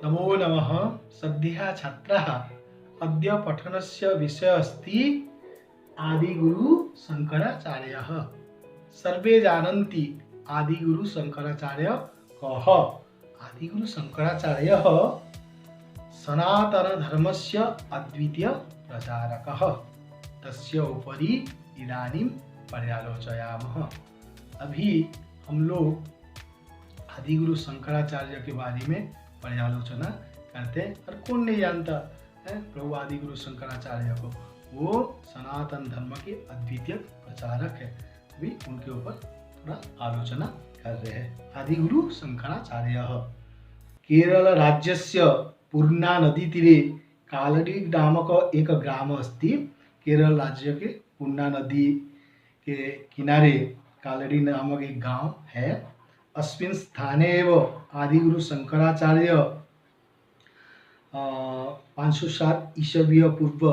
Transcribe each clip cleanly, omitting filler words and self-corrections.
नमो नमः। सद्यः छात्रः अद्य पठनस्य विषयः अस्ति आदिगुरु शंकराचार्यः। सर्वे जानन्ति आदिगुरु शंकराचार्य कः। आदिगुरु शंकराचार्यः सनातन धर्मस्य अद्वितीय प्रचारकः। तस्य उपरि इदानीं पर्यालोचयामः। अभी हम लोग आदिगुरु शंकराचार्य के बारे में पर्यालोचना करते हैं। और कौन नहीं जानता है प्रभु आदिगुरु शंकराचार्य को। वो सनातन धर्म के अद्वितीय प्रचारक है। अभी उनके ऊपर थोड़ा आलोचना कर रहे हैं। आदिगुरु शंकराचार्य केरल राज्यस्य पूर्णा नदी तीरे कालडी नामक एक ग्राम अस्ति। केरल राज्य के पूर्णा नदी के किनारे कालडी नामक एक गांव है। अस्मिन् स्थाने एव आदिगुरु शंकराचार्य 507 ईसवीय पूर्व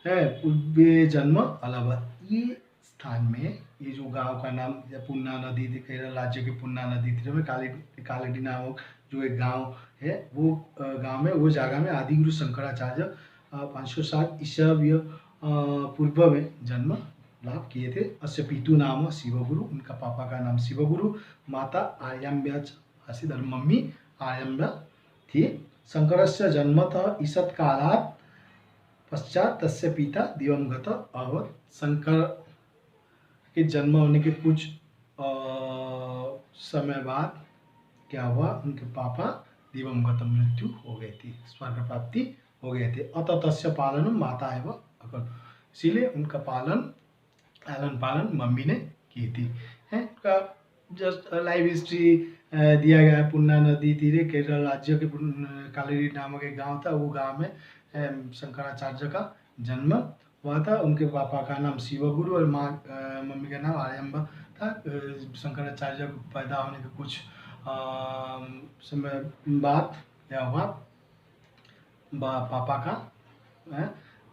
है पूर्वे जन्म अलभत। ये स्थान में ये जो गांव का नाम पूर्णा नदी केरल राज्य के पूर्णा नदी तीर में कालडी नामक जो एक गांव है, वो गांव में वो जगह में आदिगुरु शंकराचार्य 507 ईसवीय पूर्व में जन्म लाभ किए थे। अस्य पितु नाम शिवगुरु, उनका पापा का नाम शिवगुरु, माता आर्याम्बा आसीत् और मम्मी आर्याम्बा थी। शंकरस्य जन्मतः ईषत् कालात् पश्चात तस्य पिता दिवंगत अभवत्। शंकर के जन्म होने के कुछ समय बाद क्या हुआ, उनके पापा दिवंगत मृत्यु हो गई थी, स्वर्ग प्राप्ति हो गए थे। अतः तस्य पालनम माता एव अकरोत्, इसीलिए उनका लालन पालन मम्मी ने की थी। है का जस्ट लाइव हिस्ट्री दिया गया है। पूर्णा नदी तीरे केरल राज्य के कालडी नामक एक गांव था। वो गांव में शंकराचार्य का जन्म हुआ था। उनके पापा का नाम शिवगुरु और मम्मी का नाम आर्याम्बा था। शंकराचार्य पैदा होने के कुछ समय बाद क्या हुआ, पापा का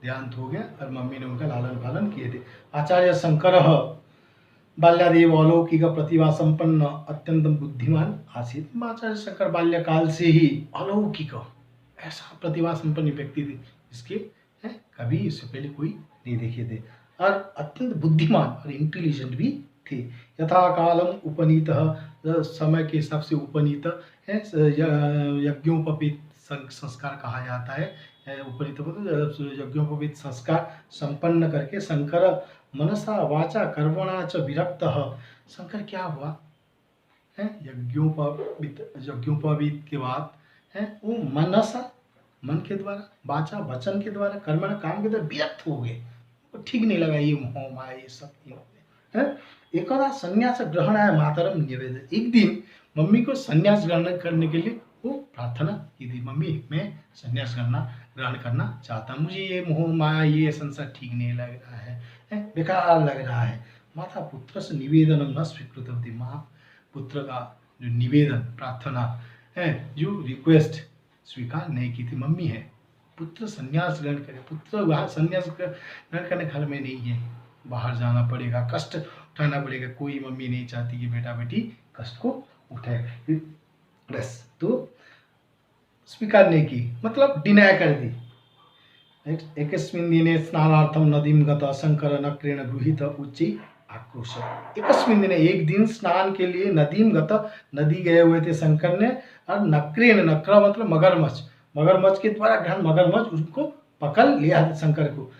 देहांत हो गया और मम्मी ने उनका लालन पालन किए थे। आचार्य शंकर बाल्यादेव अलौकिक प्रतिभा संपन्न अत्यंत बुद्धिमान आसीत्। आचार्य शंकर बाल्यकाल से ही अलौकिक ऐसा प्रतिभा संपन्न व्यक्ति थे जिसके कभी इससे पहले कोई नहीं देखे थे, और अत्यंत बुद्धिमान और इंटेलिजेंट भी थे। यथा कालम उपनीत, समय के हिसाब से उपनीत है, यज्ञोपवीत संस्कार कहा जाता है। उपनीत यज्ञोपवीत संस्कार संपन्न करके शंकर मनसा वाचा कर्मणा च विरक्त। शंकर क्या हुआ है, यज्ञोपवीत के बाद है वो मनसा मन के द्वारा, वाचा वचन के द्वारा, कर्मणा काम के द्वारा विरक्त हो गए। वो ठीक नहीं लगा ये मोह माया ये सब है। एकदा संन्यास ग्रहणाय मातरम निवेदन, एक दिन मम्मी को संन्यास ग्रहण करने के लिए वो प्रार्थना की थी। मम्मी मैं संन्यास ग्रहण करना चाहता हूँ, मुझे ये मोह माया ये संसार ठीक नहीं लग रहा है, बेकार लग रहा है। माता पुत्र से निवेदन न स्वीकृत होती। माँ पुत्र का जो निवेदन प्रार्थना है, जो रिक्वेस्ट स्वीकार नहीं की थी। मम्मी है पुत्र संन्यास ग्रहण करे, पुत्र वहाँ संन्यास ग्रहण करने घर में नहीं है, बाहर जाना पड़ेगा, कष्ट उठाना पड़ेगा। कोई मम्मी नहीं चाहती कि बेटा बेटी कष्ट को उठाए, बस तो स्वीकार नहीं की, मतलब डिनाय कर दी। एकस्मिन् दिने स्नानार्थम नदीम गतः शंकर नक्रेण गृहीत उच्चै आक्रोश। एकस्मिन् दिने एक दिन स्नान के लिए नदीम गतः नदी गए हुए थे शंकर ने, और नक्रेण, नक्र मतलब मगरमच्छ, मगरमच्छ के द्वारा ग्रहण मगरमच्छ उसको पकड़ लिया था शंकर को।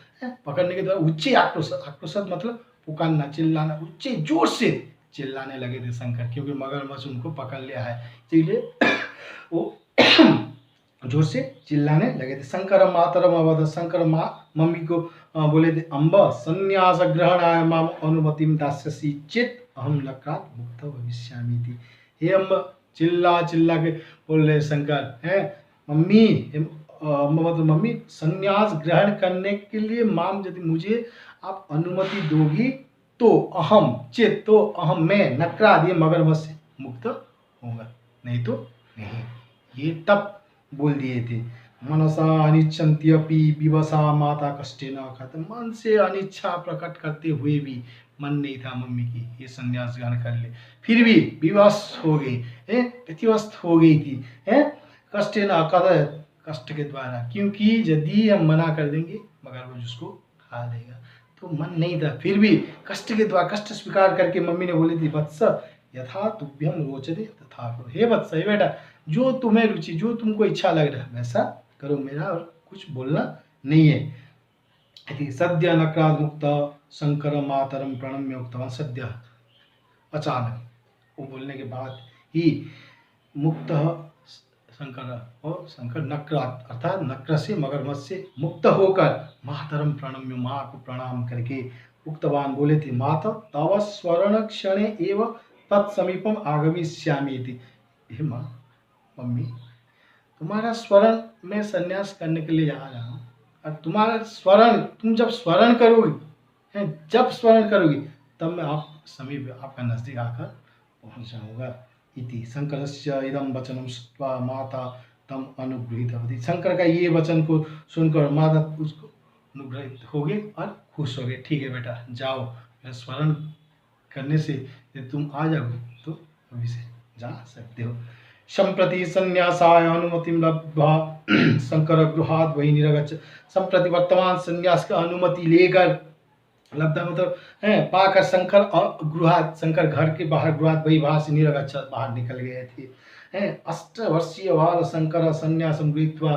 पकड़ने के द्वारा उच्चै आक्रोश, आक्रोश मतलब पुकारना चिल्लाना, उच्चे जोर से चिल्लाने लगे थे शंकर, क्योंकि मगरमच्छ उनको पकड़ लिया है, इसलिए वो जोर से चिल्लाने लगे थे। शंकर मातरम अवध, शंकर माँ मम्मी को बोले थे, अम्ब संन्यास ग्रहणाय माम अनुमतिम दास्यसि चेत अहम लक्रात् मुक्त भविष्यामि थी। हे अम्ब, चिल्ला चिल्ला के बोल रहे शंकर है, मम्मी मतलब मम्मी संन्यास ग्रहण करने के लिए माम यदि मुझे आप अनुमति दोगी तो अहम चेत, तो अहम मैं नक्राद ये मगरमच्छ से मुक्त होगा, नहीं तो नहीं। ये तब बोल दिए थे। मनसा अनिच्छन्त्यपि विवसा माता कष्टेन अखात, मन से अनिच्छा प्रकट करते हुए भी मन नहीं था मम्मी की ये संन्यास ग्रहण कर ले, फिर भी विवश हो गई, व्यतिव्यस्त हो गई थी। कष्ट न अकद, कष्ट के द्वारा, क्योंकि यदि हम मना कर देंगे मगर वो जिसको खा लेगा। तो मन नहीं था, फिर भी कष्ट के द्वारा, कष्ट स्वीकार करके मम्मी ने बोली थी, वत्स यथा तुभ्यम रोचते तथा करो। हे वत्स, हे बेटा, जो तुम्हें रुचि, जो तुमको इच्छा लग रहा है वैसा करो, मेरा और कुछ बोलना नहीं है। इति सद्य नक्राद मुक्त शंकर मातरम प्रणम्य उक्तवान। सद्य, अचानक, वो बोलने के बाद ही मुक्त शंकर, और शंकर नक्रात अर्थात नक्र से, मगरमच्छ से मुक्त होकर मातरम प्रणम्य, माँ को प्रणाम करके उक्तवान बोले थे, माता तव स्वर्ण क्षणे एव तत्समीपम आगमिष्यामि इति। हे माँ, मम्मी, तुम्हारा स्वर्ण में संन्यास करने के लिए जा रहा हूँ, और तुम्हारा स्वर्ण, तुम जब स्वर्ण करोगी, हैं, जब स्वर्ण करोगी तब मैं आप समीप, आपका नजदीक आकर पहुंच जाऊंगा। इति शंकरस्य इदम वचनम श्रुत्वा माता तम अनुगृहीतवती। शंकर का ये वचन को सुनकर माता उसको अनुग्रहित हो गए और खुश हो गए। ठीक है बेटा, जाओ, मैं स्मरण करने से यदि तुम आ जाओगे तो अभी से जा सकते हो। संप्रति संन्यासाय अनुमतिम लब्ध्वा शंकर गृहात् वही निरगच्छ। संप्रति वर्तमान संन्यास का अनुमति लेकर, लब्धा मतलब है पाकर, शंकर गृहात्, शंकर घर के बाहर, गृहात् वही बाहर से निरगच्छ, बाहर निकल गए थे। हैं, अष्टवर्षीय बाल शंकर संन्यासं गृहीत्वा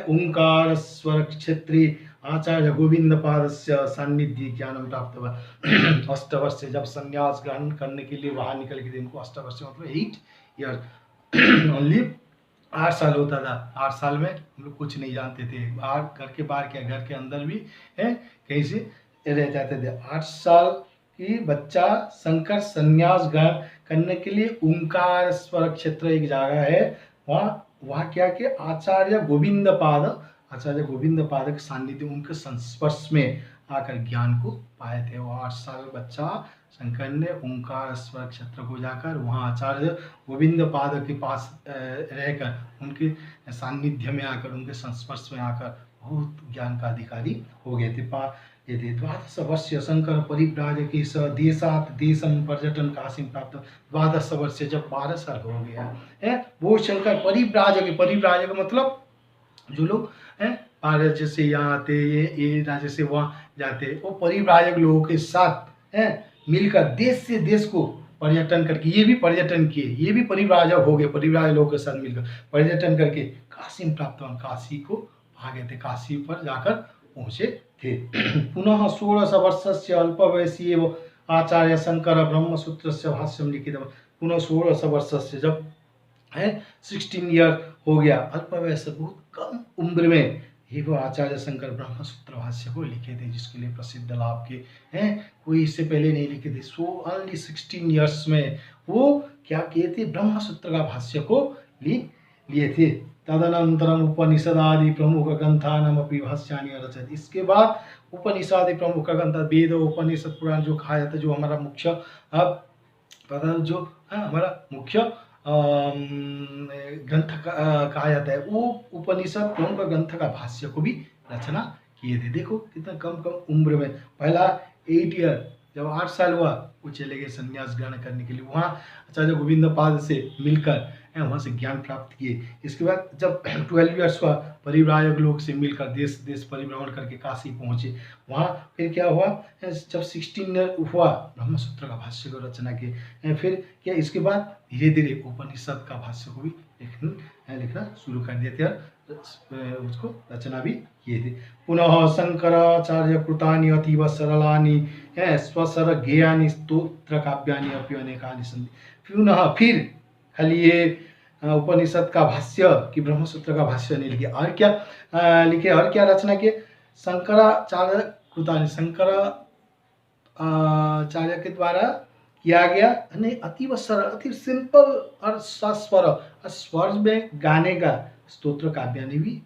ओंकार स्वर क्षेत्रे आचार्य गोविंद पादस्य सान्निध्य ज्ञानम प्राप्त हुआ। अष्टवर्ष जब संन्यास ग्रहण करने के लिए बाहर निकल गए थे, इनको अष्टवर्ष मतलब 8 ईयर, ओनली 8 साल होता था। 8 साल में हम लोग कुछ नहीं जानते थे, बाहर घर के बाहर क्या घर के अंदर भी है कहीं से रह जाते थे। 8 साल की बच्चा शंकर संन्यास ग्रहण करने के लिए ओंकार स्वर क्षेत्र एक जगह है, वहाँ क्या कि आचार्य गोविंद पाद, आचार्य गोविंद पाद के सानिध्य, उनके संस्पर्श में आकर ज्ञान को पाए थे। वो 8 साल बच्चा शंकर ने ओंकार स्वर क्षेत्र को जाकर वहाँ आचार्य गोविंद पाद के पास रहकर, उनके सानिध्य में आकर, उनके संस्पर्श में आकर बहुत ज्ञान का अधिकारी हो गए थे। यदि 12 वर्ष शंकर परिव्राजक स देशात देशम पर्यटन काशीम प्राप्त। 12 वर्ष जब 12 साल हो गया है, वो शंकर परिव्राजक, परिव्राजक मतलब जो लोग हैं राज्य से यहाँ आते, ये राज्य से वहाँ जाते, वो परिव्राजक लोगों के साथ हैं मिलकर देश से देश को पर्यटन करके, ये भी पर्यटन किए, ये भी परिव्राजक हो गए, परिव्राजक लोगों के साथ मिलकर पर्यटन करके काशी में प्राप्त, काशी को आ गए थे, काशी पर जाकर पहुँचे थे। पुनः 16 वर्षस्य अल्प वयसी एव आचार्य शंकर ब्रह्मसूत्र से भाष्यम लिखित। पुनः 16 वर्षस्य जब है 16 ईयर हो गया, अल्प वयस बहुत कम उम्र में ही वो आचार्य शंकर ब्रह्मसूत्र भाष्य को लिखे थे, जिसके लिए प्रसिद्ध लाभ के हैं, कोई इससे पहले नहीं लिखे थे। सो ओनली 16 ईयर्स में वो क्या किए थे, ब्रह्मसूत्र का भाष्य को लिए थे। तदनंतरम उपनिषदादि प्रमुख ग्रंथानमपि भाष्यानि रचयत्। इसके बाद उपनिषदादि प्रमुख ग्रंथ, वेद उपनिषद पुराण जो कहा जाता है, जो हमारा मुख्य पता जो हमारा मुख्य ग्रंथ कहा जाता है, वो उपनिषद प्रमुख ग्रंथ का भाष्य को भी रचना किए थे। देखो कितना कम उम्र में, पहला 8 ईयर, जब 8 साल हुआ वो चले गए संन्यास ग्रहण करने के लिए, वहाँ आचार्य गोविंद पाद से मिलकर वहाँ से ज्ञान प्राप्त किए। इसके बाद जब 12 ईयर्स हुआ, परिव्राजक लोग से मिलकर देश देश परिभ्रमण करके काशी पहुँचे। वहाँ फिर क्या हुआ, जब 16 ईयर हुआ, ब्रह्मसूत्र का भाष्य को रचना किए। फिर क्या, इसके बाद धीरे धीरे उपनिषद का भाष्य को भी लिखना शुरू कर दिए थे, उसको रचना भी किए थे। पुनः शंकराचार्य कृतानि अतीव सरलानि स्वसर गेयानि स्तोत्र काव्यानि अपि अनेकानि सन्ति। पुनः फिर खाली ये उपनिषद का भाष्य कि ब्रह्मसूत्र का भाष्य नहीं लिखे, और क्या लिखे, और क्या रचना किए, शंकराचार्य कृतानि, शंकराचार्य के द्वारा किया गया, अतीव सरल, अति सिंपल और सस्वर, और स्वर में गाने का स्तोत्र काव्यानि भी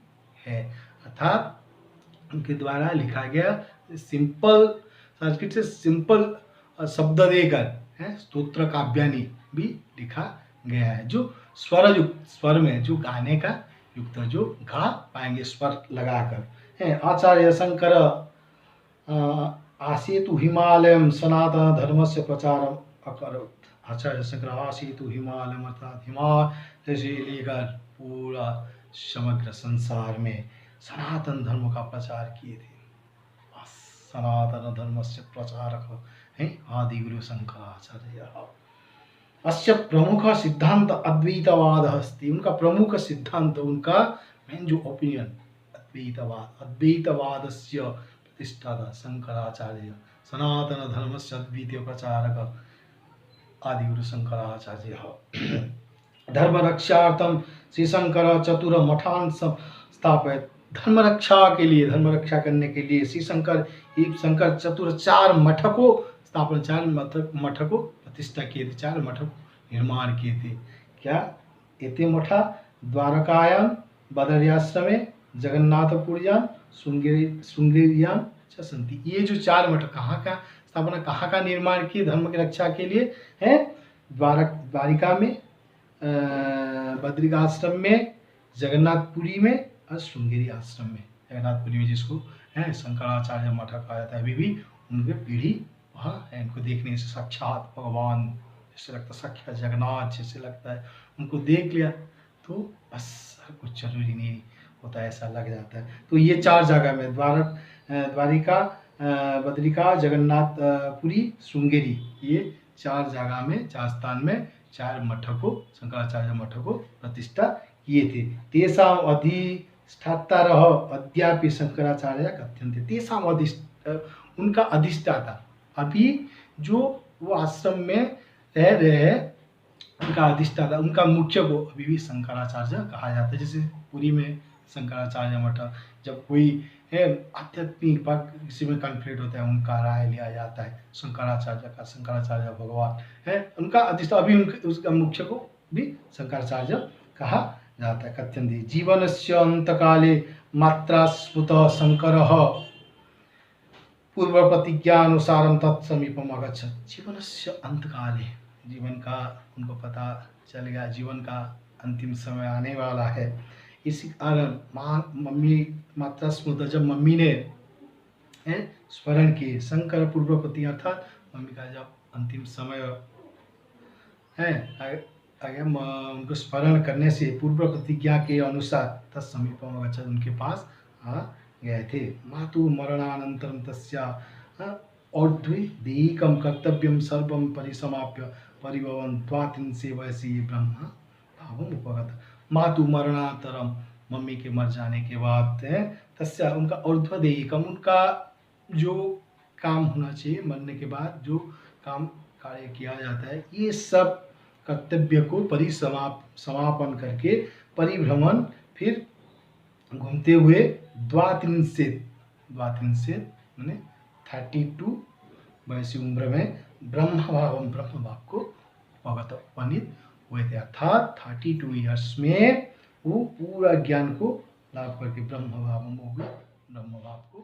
है, अर्थात उनके द्वारा लिखा गया सिंपल, संस्कृत से सिंपल शब्द देकर स्तोत्र काव्यानि भी लिखा गया है, जो स्वर युक्त, स्वर में जो गाने का युक्त, जो गा पाएंगे स्वर लगाकर है। आचार्य शंकर आसेतु हिमालयम सनातन धर्म से प्रचारम अकरोत्। आचार्य शंकर आसेतु हिमालयम, अर्थात हिमालय से लेकर पूरा समग्र संसार में सनातन धर्म का प्रचार किए थे। सनातन धर्म से प्रचारक हैं आदिगुरु शंकराचार्य। अस्य प्रमुख सिद्धांत अद्वैतवाद अस्ति। उनका प्रमुख सिद्धांत, उनका मेन जो ओपिनियन अद्वैतवाद, अद्वैतवादस्य प्रतिष्ठाता शंकराचार्य, सनातन धर्मस्य अद्वितीय प्रचारक आदिगुरु शंकराचार्य। धर्म रक्षार्थम श्री शंकर चतुर मठान स्थापित। धर्म रक्षा के लिए, धर्म रक्षा करने के लिए श्री शंकर चतुर 4 मठ को स्थापना, 4 मठ को प्रतिष्ठा किए थे, 4 मठ निर्माण किए थे। क्या एते मठा द्वारकायाम बदरियाश्रमे जगन्नाथपुरियाम श्रृंगेरियाम च सन्ति। ये जो 4 मठ कहाँ का स्थापना, कहाँ का निर्माण किए धर्म की रक्षा के लिए है? द्वारिका में, बद्रिकाश्रम में, जगन्नाथपुरी में और श्रृंगेरी आश्रम में। जगन्नाथपुरी में जिसको है शंकराचार्य मठ कहा जाता है। अभी भी उनके पीढ़ी वहाँ है। उनको देखने से साक्षात भगवान जैसे लगता है, साक्षात जगन्नाथ जैसे लगता है। उनको देख लिया तो बस कुछ जरूरी नहीं होता, ऐसा लग जाता है। तो ये 4 जगह में द्वारिका, बद्रिका, जगन्नाथपुरी, श्रृंगेरी, ये 4 जगह में, 4 स्थान में 4 मठ को, शंकराचार्य मठ को प्रतिष्ठा किए थे। तेषां अधिष्ठातारः अद्यापि शंकराचार्य कथ्यन्ते। तेषां उनका अधिष्ठाता, अभी जो वो आश्रम में रह रहे हैं, उनका अधिष्ठाता, उनका मुख्य को अभी भी शंकराचार्य कहा जाता है। जैसे पुरी में शंकराचार्य मठ, जब कोई है आध्यात्मिक बात किसी में कॉन्फ्लिक्ट होता है, उनका राय लिया जाता है शंकराचार्य का। शंकराचार्य भगवान है, उनका अधिष्ठाता, अभी उसका मुख्य को भी शंकराचार्य कहा जाता है। कथ्यन्ते जीवनस्य अंतकाले मात्रास्फुट शंकरः पूर्व प्रतिज्ञानुसारं तत्समीपम अगच्छत्। जीवनस्य अंतकाले, जीवन का उनको पता चल गया, जीवन का अंतिम समय आने वाला है। इसी कारण मम्मी माता स्मृत, जब मम्मी ने स्मरण किए शंकर पूर्व प्रति, अर्थात मम्मी का जब अंतिम समय है आगे उनको स्मरण करने से पूर्व प्रतिज्ञा के अनुसार तत्समीपम अगच्छत्, उनके पास आ गए थे। मातु मरणानंतरम तस्या और्ध्वैकं कर्तव्यम सर्वं परिसमाप्य परिभवन् द्वात्रिंशे वयसि ब्रह्म भावम उपगत। मातु मरणानंतरम, मम्मी के मर जाने के बाद है, तस्या उनका और्ध्वैकम, उनका जो काम होना चाहिए, मरने के बाद जो काम कार्य किया जाता है, ये सब कर्तव्य को समापन करके परिभ्रमण, फिर घूमते हुए द्वात्रिंशेत मैंने 32 वैसी उम्र में ब्रह्म भाव को उपनीत हुए थे। अर्थात 32 ईयर्स में वो पूरा ज्ञान को लाभ करके ब्रह्म भाव को